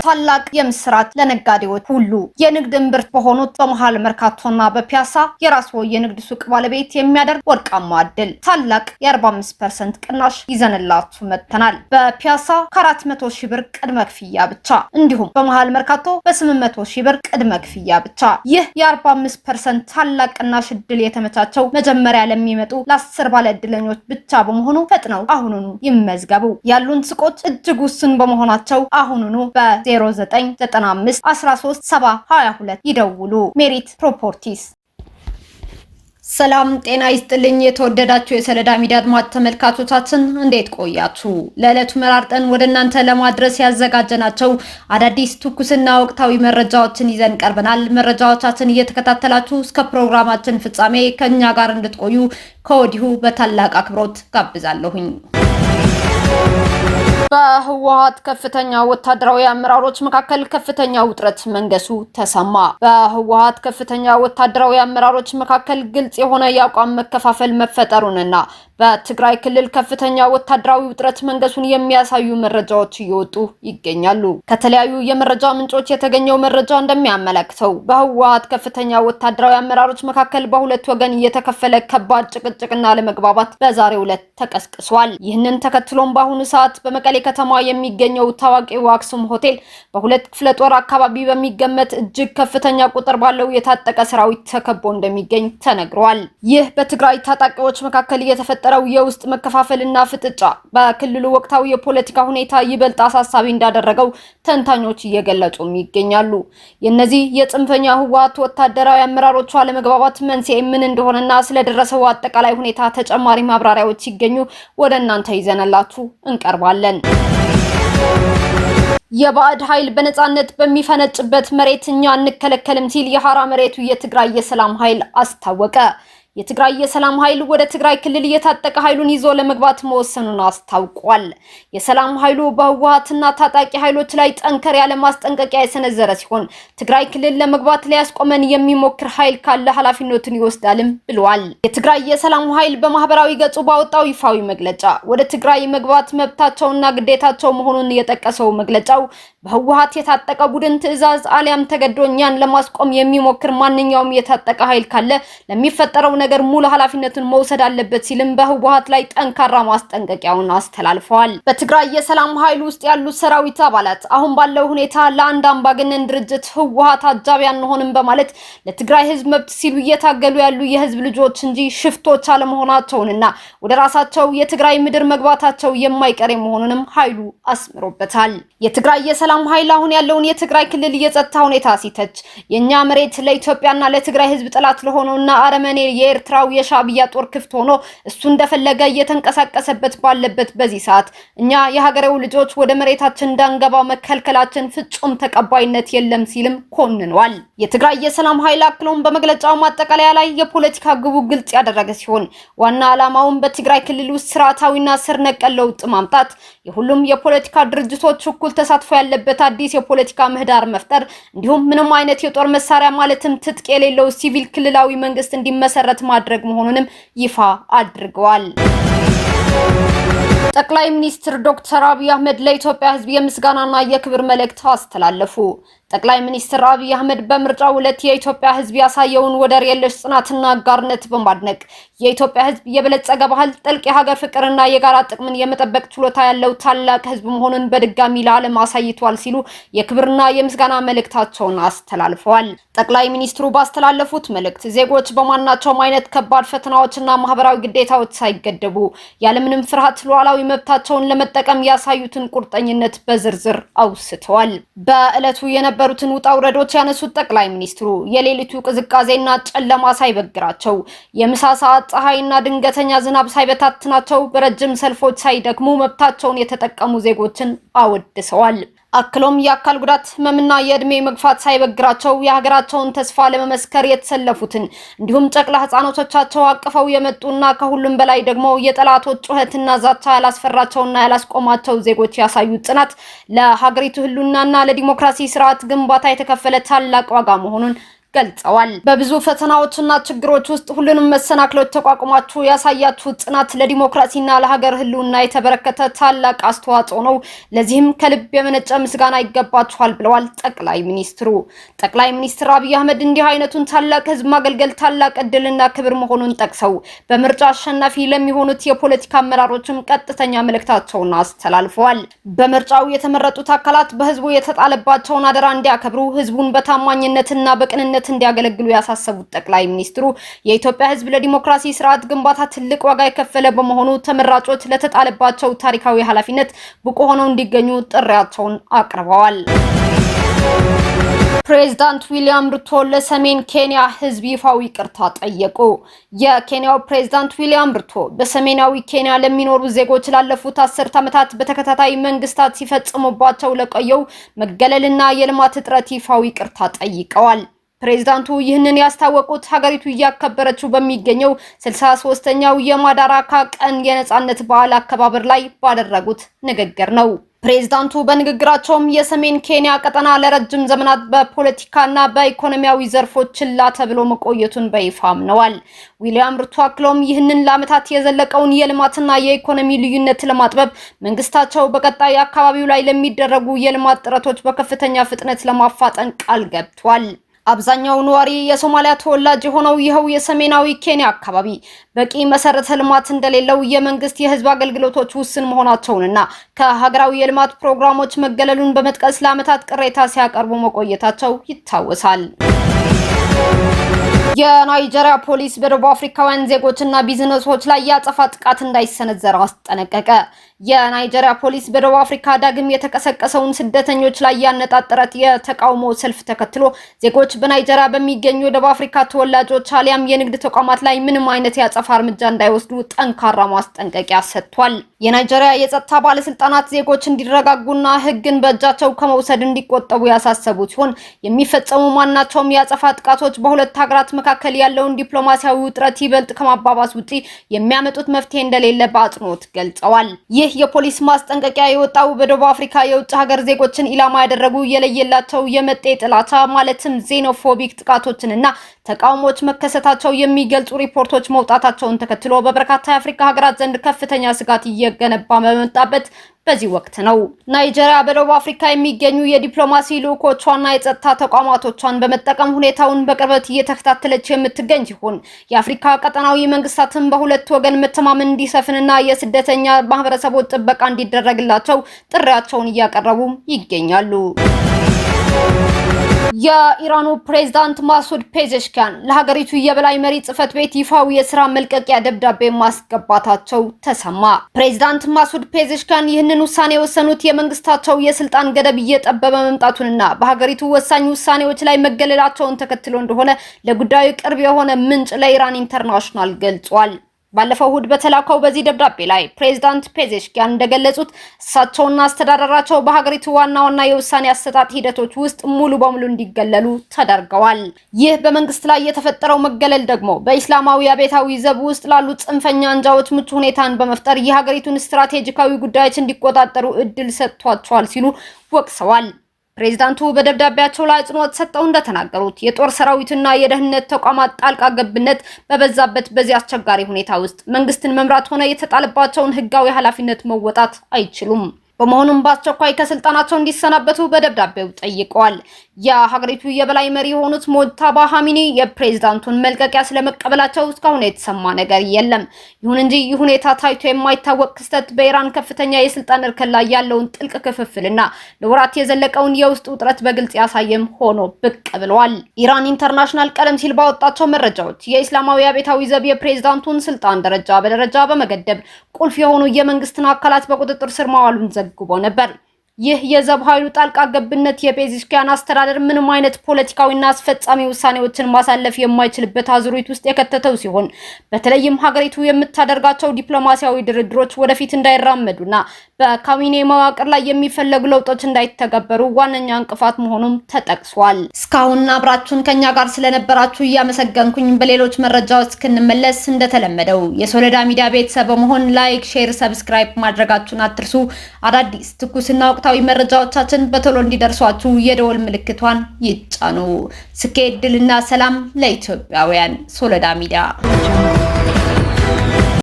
ታላቅ የምስራች ለነጋዴዎች ሁሉ የንግድ እምብርት በሆኑት በመሃል መርካቶና በፒያሳ የራስዎ የንግድ ሱቅ ባለቤት የሚያደርግ ወርቃማ ዕድል ታላቅ የ45% ቅናሽ ይዘንላችሁ መጥተናል። በፒያሳ ከ400 ሺህ ብር ቅድመ ክፍያ ብቻ እንዲሁም በመሃል መርካቶ በ800 ሺህ ብር ቅድመ ክፍያ ብቻ። ይህ የ45% ታላቅ ቅናሽ ዕድል የተመቻቸው መጀመሪያ ለሚመጡ ለ10 ባለ ዕድለኞች ብቻ በመሆኑ ፈጥነው አሁኑኑ ይመዝገቡ። ያሉን ሱቆች እጅግ ውስን በመሆናቸው አሁኑኑ በ0995 13 7 22 ይደውሉ። ሜሪት ፕሮፐርቲስ። ሰላም ጤና ይስጥልኝ። የተወደዳችሁ የሰለዳ ሚዲያ አድማጭ ተመልካቾቻችን እንዴት ቆያችሁ? ለዕለቱ መራርጠን ወደ እናንተ ለማድረስ ያዘጋጀናቸው አዳዲስ ትኩስና ወቅታዊ መረጃዎችን ይዘን ቀርበናል። መረጃዎቻችን እየተከታተላችሁ እስከ ፕሮግራማችን ፍጻሜ ከኛ ጋር እንድትቆዩ ከወዲሁ በታላቅ አክብሮት ጋብዛለሁኝ። በህወሓት ከፍተኛ ወታደራዊ አመራሮች መካከል ከፍተኛ ውጥረት መንገሱ ተሰማ። በህወሓት ከፍተኛ ወታደራዊ አመራሮች መካከል ግልጽ የሆነ የአቋም መከፋፈል መፈጠሩንና በትግራይ ክልል ከፍተኛ ወታደራዊ ውጥረት መንገሱን የሚያሳዩ መረጃዎች እየወጡ ይገኛሉ። ከተለያዩ የመረጃ ምንጮች የተገኘው መረጃ እንደሚያመለክተው በህወሓት ከፍተኛ ወታደራዊ አመራሮች መካከል በሁለት ወገን የተከፈለ ከባድ ጭቅጭቅና ለመግባባት በዛሬው ዕለት ተቀስቅሷል። ይህንን ተከትሎም በአሁኑ ሰዓት በመቀሌ ከተማ የሚገኘው ታዋቂው አክሱም ሆቴል በሁለት ክፍለ ጦር አካባቢ በሚገመት እጅግ ከፍተኛ ቁጥር ባለው የታጠቀ ሰራዊት ተከቦ እንደሚገኝ ተነግሯል። ይህ በትግራይ ታጣቂዎች መካከል የተፈጠረው የውስጥ መከፋፈልና ፍጥጫ በክልሉ ወቅታዊ የፖለቲካ ሁኔታ ይበልጥ አሳሳቢ እንዳደረገው ተንታኞች እየገለጹ ይገኛሉ። የነዚህ የጽንፈኛ ህወሓት ወታደራዊ አመራሮች አለመግባባት መንስኤ ምን እንደሆነና ስለደረሰው አጠቃላይ ሁኔታ ተጨማሪ ማብራሪያዎች ሲገኙ ወደ እናንተ ይዘንላችሁ እንቀርባለን። የባዕድ ኃይል በነጻነት በሚፈነጭበት መሬት እኛ አንከለከልም ሲል የሐራ መሬቱ የትግራይ የሰላም ኃይል አስታወቀ። የትግራይ የሰላም ኃይል ወደ ትግራይ ክልል የታጠቀ ኃይሉን ይዞ ለመግባት መወሰኑን አስታውቋል። የሰላም ኃይሉ በህወሓትና ታጣቂ ኃይሎች ላይ ጠንከር ያለ ማስጠንቀቂያ የሰነዘረ ሲሆን ትግራይ ክልል ለመግባት ሊያስቆመን የሚሞክር ኃይል ካለ ኃላፊነቱን ይወስዳልም ብሏል። የትግራይ የሰላም ኃይል በማህበራዊ ገጹ ባወጣው ይፋዊ መግለጫ ወደ ትግራይ መግባት መብታቸውና ግዴታቸው መሆኑን የጠቀሰው መግለጫው በህወሓት የታጠቀ ቡድን ትዕዛዝ አሊያም ተገዶ እኛን ለማስቆም የሚሞክር ማንኛውም የታጠቀ ኃይል ካለ ለሚፈጠረው ነገር ሙሉ ኃላፊነቱን መውሰድ አለበት ሲልም በህወሓት ላይ ጠንካራ ማስጠንቀቂያውን አስተላልፈዋል። በትግራይ የሰላም ኃይል ውስጥ ያሉ ሰራዊት አባላት አሁን ባለው ሁኔታ ለአንድ አምባገነን ድርጅት ህወሓት አጃቢ አንሆንም በማለት ለትግራይ ህዝብ መብት ሲሉ እየታገሉ ያሉ የህዝብ ልጆች እንጂ ሽፍቶች አለመሆናቸውንና ወደ ራሳቸው የትግራይ ምድር መግባታቸው የማይቀር መሆኑንም ኃይሉ አስምሮበታል። የትግራይ የሰላም ኃይል አሁን ያለውን የትግራይ ክልል የጸጥታ ሁኔታ ሲተች የኛ መሬት ለኢትዮጵያና ለትግራይ ህዝብ ጠላት ለሆነውና አረመኔ የኤርትራው የሻዕቢያ ጦር ክፍት ሆኖ እሱ እንደፈለገ እየተንቀሳቀሰበት ባለበት በዚህ ሰዓት እኛ የሀገሬው ልጆች ወደ መሬታችን እንዳንገባ መከልከላችን ፍጹም ተቀባይነት የለም ሲልም ኮንኗል። የትግራይ የሰላም ኃይል አክሎም በመግለጫው ማጠቃለያ ላይ የፖለቲካ ግቡ ግልጽ ያደረገ ሲሆን ዋና ዓላማውን በትግራይ ክልል ውስጥ ስርዓታዊና ስር ነቀል ለውጥ ማምጣት፣ የሁሉም የፖለቲካ ድርጅቶች እኩል ተሳትፎ ያለበት አዲስ የፖለቲካ ምህዳር መፍጠር እንዲሁም ምንም አይነት የጦር መሳሪያ ማለትም ትጥቅ የሌለው ሲቪል ክልላዊ መንግስት እንዲመሰረት ማድረግ መሆኑንም ይፋ አድርገዋል። ጠቅላይ ሚኒስትር ዶክተር አብይ አህመድ ለኢትዮጵያ ህዝብ የምስጋናና የክብር መልእክት አስተላለፉ። ጠቅላይ ሚኒስትር አብይ አህመድ በምርጫው ዕለት የኢትዮጵያ ህዝብ ያሳየውን ወደር የለሽ ጽናትና አጋርነት በማድነቅ የኢትዮጵያ ህዝብ የበለጸገ ባህል፣ ጥልቅ የሀገር ፍቅርና የጋራ ጥቅምን የመጠበቅ ችሎታ ያለው ታላቅ ህዝብ መሆኑን በድጋሚ ለዓለም አሳይቷል ሲሉ የክብርና የምስጋና መልእክታቸውን አስተላልፈዋል። ጠቅላይ ሚኒስትሩ ባስተላለፉት መልእክት ዜጎች በማናቸውም አይነት ከባድ ፈተናዎችና ማህበራዊ ግዴታዎች ሳይገደቡ ያለምንም ፍርሃት ሉዓላዊ መብታቸውን ለመጠቀም ያሳዩትን ቁርጠኝነት በዝርዝር አውስተዋል። በዕለቱ የነበሩትን ውጣ ውረዶች ያነሱት ጠቅላይ ሚኒስትሩ የሌሊቱ ቅዝቃዜና ጨለማ ሳይበግራቸው፣ የምሳ ሰዓት ፀሐይና ድንገተኛ ዝናብ ሳይበታትናቸው፣ በረጅም ሰልፎች ሳይደክሙ መብታቸውን የተጠቀሙ ዜጎችን አወድሰዋል። አክሎም የአካል ጉዳት ህመምና የእድሜ መግፋት ሳይበግራቸው የሀገራቸውን ተስፋ ለመመስከር የተሰለፉትን እንዲሁም ጨቅላ ህፃኖቻቸው አቅፈው የመጡና ከሁሉም በላይ ደግሞ የጠላቶች ጩኸትና ዛቻ ያላስፈራቸውና ያላስቆማቸው ዜጎች ያሳዩት ጽናት ለሀገሪቱ ህልውናና ለዲሞክራሲ ስርዓት ግንባታ የተከፈለ ታላቅ ዋጋ መሆኑን ገልጸዋል። በብዙ ፈተናዎችና ችግሮች ውስጥ ሁሉንም መሰናክሎች ተቋቁማችሁ ያሳያችሁ ጽናት ለዲሞክራሲና ለሀገር ህልውና የተበረከተ ታላቅ አስተዋጽኦ ነው። ለዚህም ከልብ የመነጨ ምስጋና ይገባችኋል ብለዋል ጠቅላይ ሚኒስትሩ። ጠቅላይ ሚኒስትር አብይ አህመድ እንዲህ አይነቱን ታላቅ ህዝብ ማገልገል ታላቅ እድልና ክብር መሆኑን ጠቅሰው በምርጫ አሸናፊ ለሚሆኑት የፖለቲካ አመራሮችም ቀጥተኛ መልእክታቸውን አስተላልፈዋል። በምርጫው የተመረጡት አካላት በህዝቡ የተጣለባቸውን አደራ እንዲያከብሩ ህዝቡን በታማኝነትና በቅንነት እንዲያገለግሉ ያሳሰቡት ጠቅላይ ሚኒስትሩ የኢትዮጵያ ህዝብ ለዲሞክራሲ ስርዓት ግንባታ ትልቅ ዋጋ የከፈለ በመሆኑ ተመራጮች ለተጣለባቸው ታሪካዊ ኃላፊነት ብቁ ሆነው እንዲገኙ ጥሪያቸውን አቅርበዋል። ፕሬዝዳንት ዊሊያም ሩቶ ለሰሜን ኬንያ ህዝብ ይፋዊ ይቅርታ ጠየቁ። የኬንያው ፕሬዝዳንት ዊሊያም ሩቶ በሰሜናዊ ኬንያ ለሚኖሩ ዜጎች ላለፉት 10 ዓመታት በተከታታይ መንግስታት ሲፈጽሙባቸው ለቆየው መገለልና የልማት እጥረት ይፋዊ ይቅርታ ጠይቀዋል። ፕሬዝዳንቱ ይህንን ያስታወቁት ሀገሪቱ እያከበረችው በሚገኘው 63ኛው የማዳራካ ቀን የነጻነት በዓል አከባበር ላይ ባደረጉት ንግግር ነው። ፕሬዝዳንቱ በንግግራቸውም የሰሜን ኬንያ ቀጠና ለረጅም ዘመናት በፖለቲካና በኢኮኖሚያዊ ዘርፎች ችላ ተብሎ መቆየቱን በይፋ አምነዋል። ዊሊያም ሩቶ አክለውም ይህንን ለዓመታት የዘለቀውን የልማትና የኢኮኖሚ ልዩነት ለማጥበብ መንግስታቸው በቀጣይ አካባቢው ላይ ለሚደረጉ የልማት ጥረቶች በከፍተኛ ፍጥነት ለማፋጠን ቃል ገብቷል። አብዛኛው ነዋሪ የሶማሊያ ተወላጅ የሆነው ይኸው የሰሜናዊ ኬንያ አካባቢ በቂ መሰረተ ልማት እንደሌለው የመንግስት የህዝብ አገልግሎቶች ውስን መሆናቸውንና ከሀገራዊ የልማት ፕሮግራሞች መገለሉን በመጥቀስ ለዓመታት ቅሬታ ሲያቀርቡ መቆየታቸው ይታወሳል። የናይጄሪያ ፖሊስ በደቡብ አፍሪካውያን ዜጎችና ቢዝነሶች ላይ ያጸፋ ጥቃት እንዳይሰነዘር አስጠነቀቀ። የናይጄሪያ ፖሊስ በደቡብ አፍሪካ ዳግም የተቀሰቀሰውን ስደተኞች ላይ ያነጣጠረ የተቃውሞ ሰልፍ ተከትሎ ዜጎች በናይጄሪያ በሚገኙ የደቡብ አፍሪካ ተወላጆች አሊያም የንግድ ተቋማት ላይ ምንም አይነት ያጸፋ እርምጃ እንዳይወስዱ ጠንካራ ማስጠንቀቂያ ሰጥቷል። የናይጄሪያ የጸጥታ ባለስልጣናት ዜጎች እንዲረጋጉና ህግን በእጃቸው ከመውሰድ እንዲቆጠቡ ያሳሰቡ ሲሆን የሚፈጸሙ ማናቸውም ያጸፋ ጥቃቶች በሁለት ሀገራት መካከል ያለውን ዲፕሎማሲያዊ ውጥረት ይበልጥ ከማባባስ ውጪ የሚያመጡት መፍትሄ እንደሌለ በአጽንኦት ገልጸዋል። ይህ የፖሊስ ማስጠንቀቂያ የወጣው በደቡብ አፍሪካ የውጭ ሀገር ዜጎችን ኢላማ ያደረጉ የለየላቸው የመጤ ጥላቻ ማለትም ዜኖፎቢክ ጥቃቶችንና ተቃውሞዎች መከሰታቸው የሚገልጹ ሪፖርቶች መውጣታቸውን ተከትሎ በበርካታ የአፍሪካ ሀገራት ዘንድ ከፍተኛ ስጋት እየገነባ በመጣበት በዚህ ወቅት ነው። ናይጄሪያ በደቡብ አፍሪካ የሚገኙ የዲፕሎማሲ ልዑኮቿና የጸጥታ ተቋማቶቿን በመጠቀም ሁኔታውን በቅርበት እየተከታተለች የምትገኝ ሲሆን የአፍሪካ ቀጠናዊ መንግስታትን በሁለት ወገን መተማመን እንዲሰፍንና የስደተኛ ማህበረሰቦች ጥበቃ እንዲደረግላቸው ጥሪያቸውን እያቀረቡ ይገኛሉ። የኢራኑ ፕሬዝዳንት ማሱድ ፔዜሽኪያን ለሀገሪቱ የበላይ መሪ ጽህፈት ቤት ይፋዊ የስራ መልቀቂያ ደብዳቤ ማስገባታቸው ተሰማ። ፕሬዝዳንት ማሱድ ፔዜሽኪያን ይህንን ውሳኔ የወሰኑት የመንግስታቸው የስልጣን ገደብ እየጠበበ መምጣቱንና በሀገሪቱ ወሳኝ ውሳኔዎች ላይ መገለላቸውን ተከትሎ እንደሆነ ለጉዳዩ ቅርብ የሆነ ምንጭ ለኢራን ኢንተርናሽናል ገልጿል። ባለፈው እሁድ በተላከው በዚህ ደብዳቤ ላይ ፕሬዝዳንት ፔዜሽኪያን እንደገለጹት እሳቸውና አስተዳደራቸው በሀገሪቱ ዋና የውሳኔ አሰጣጥ ሂደቶች ውስጥ ሙሉ በሙሉ እንዲገለሉ ተደርገዋል። ይህ በመንግስት ላይ የተፈጠረው መገለል ደግሞ በኢስላማዊ አብዮታዊ ዘብ ውስጥ ላሉ ጽንፈኛ አንጃዎች ምቹ ሁኔታን በመፍጠር የሀገሪቱን ስትራቴጂካዊ ጉዳዮች እንዲቆጣጠሩ እድል ሰጥቷቸዋል ሲሉ ወቅሰዋል። ፕሬዝዳንቱ በደብዳቤያቸው ላይ አጽንኦት ሰጥተው እንደተናገሩት የጦር ሰራዊትና የደህንነት ተቋማት ጣልቃ ገብነት በበዛበት በዚህ አስቸጋሪ ሁኔታ ውስጥ መንግስትን መምራት ሆነ የተጣለባቸውን ህጋዊ ኃላፊነት መወጣት አይችሉም። በመሆኑም በአስቸኳይ ከስልጣናቸው እንዲሰናበቱ በደብዳቤው ጠይቀዋል። የሀገሪቱ የበላይ መሪ የሆኑት ሞጅታባ ሐሚኒ የፕሬዝዳንቱን መልቀቂያ ስለመቀበላቸው እስካሁን የተሰማ ነገር የለም። ይሁን እንጂ ይህ ሁኔታ ታይቶ የማይታወቅ ክስተት በኢራን ከፍተኛ የስልጣን እርከን ላይ ያለውን ጥልቅ ክፍፍልና ለወራት የዘለቀውን የውስጥ ውጥረት በግልጽ ያሳየም ሆኖ ብቅ ብለዋል። ኢራን ኢንተርናሽናል ቀደም ሲል ባወጣቸው መረጃዎች የኢስላማዊ አብዮታዊ ዘብ የፕሬዝዳንቱን ስልጣን ደረጃ በደረጃ በመገደብ ቁልፍ የሆኑ የመንግስትን አካላት በቁጥጥር ስር ማዋሉን ዘግቦ ነበር። ይህ የዘብ ኃይሉ ጣልቃ ገብነት የፔዜሽኪያን አስተዳደር ምንም አይነት ፖለቲካዊና አስፈጻሚ ውሳኔዎችን ማሳለፍ የማይችልበት አዙሪት ውስጥ የከተተው ሲሆን በተለይም ሀገሪቱ የምታደርጋቸው ዲፕሎማሲያዊ ድርድሮች ወደፊት እንዳይራመዱና በካቢኔ መዋቅር ላይ የሚፈለጉ ለውጦች እንዳይተገበሩ ዋነኛ እንቅፋት መሆኑም ተጠቅሷል። እስካሁን አብራችሁን ከኛ ጋር ስለነበራችሁ እያመሰገንኩኝ በሌሎች መረጃዎች እስክንመለስ እንደተለመደው የሶሎዳ ሚዲያ ቤተሰብ በመሆን ላይክ፣ ሼር፣ ሰብስክራይብ ማድረጋችሁን አትርሱ። አዳዲስ ትኩስና ወቅታዊ መረጃዎቻችን በቶሎ እንዲደርሷችሁ የደወል ምልክቷን ይጫኑ። ስኬት፣ ድልና ሰላም ለኢትዮጵያውያን። ሶሎዳ ሚዲያ